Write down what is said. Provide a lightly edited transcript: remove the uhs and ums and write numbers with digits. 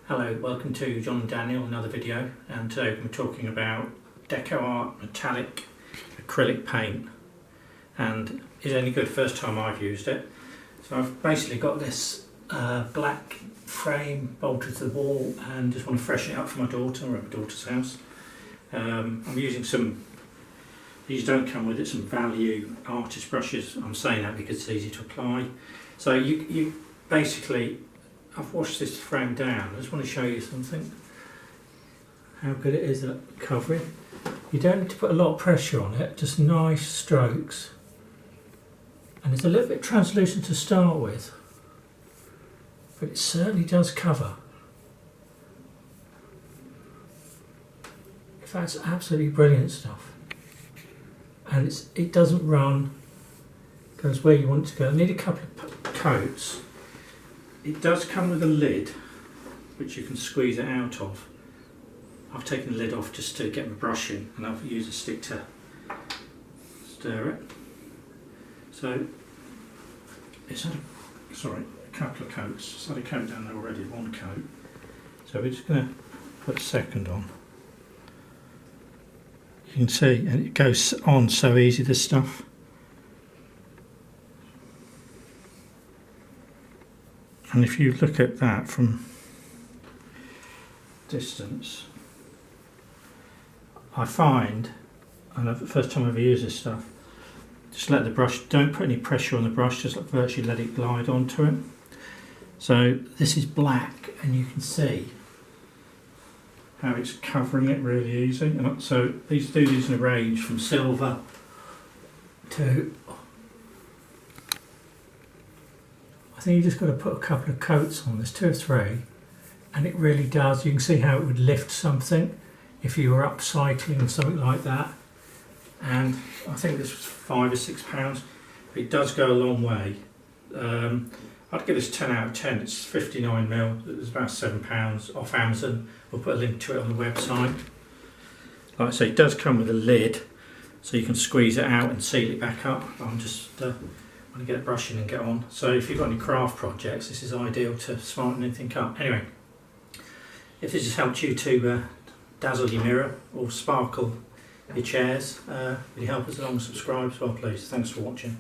Hello, welcome to John and Daniel, another video, and today we're talking about Deco Art Metallic Acrylic Paint, and it's only good first time I've used it. So I've basically got this black frame bolted to the wall and just want to freshen it up for my daughter. We're at my daughter's house. I'm using some, these don't come with it, some value artist brushes. I'm saying that because it's easy to apply. So you basically, I've washed this frame down. I just want to show you something, how good it is at covering. You don't need to put a lot of pressure on it, just nice strokes. And it's a little bit translucent to start with, but it certainly does cover. In fact, it's absolutely brilliant stuff. And it doesn't run, goes where you want it to go. I need a couple of coats. It does come with a lid which you can squeeze it out of. I've taken the lid off just to get my brush in, and I've used a stick to stir it. So it's had a couple of coats. It's had a coat down there already, one coat. So we're just going to put a second on. You can see, and it goes on so easy, this stuff. And if you look at that from distance, I find, and the first time I've ever used this stuff, just let the brush, don't put any pressure on the brush, just virtually let it glide onto it. So this is black, and you can see how it's covering it really easy. And so these do these in a range from silver to, I think you just got to put a couple of coats on, there's 2 or 3, and it really does. You can see how it would lift something if you were upcycling something like that. And I think this was £5 or £6. It does go a long way. I'd give this 10 out of 10. It's 59mm. It's about £7 off Amazon. We'll put a link to it on the website. Like I say, it does come with a lid, so you can squeeze it out and seal it back up. I'm just want to get a brush in and get on. So if you've got any craft projects, this is ideal to smarten anything up. Anyway, if this has helped you to dazzle your mirror or sparkle your chairs, will you help us along and subscribe as well, please? Thanks for watching.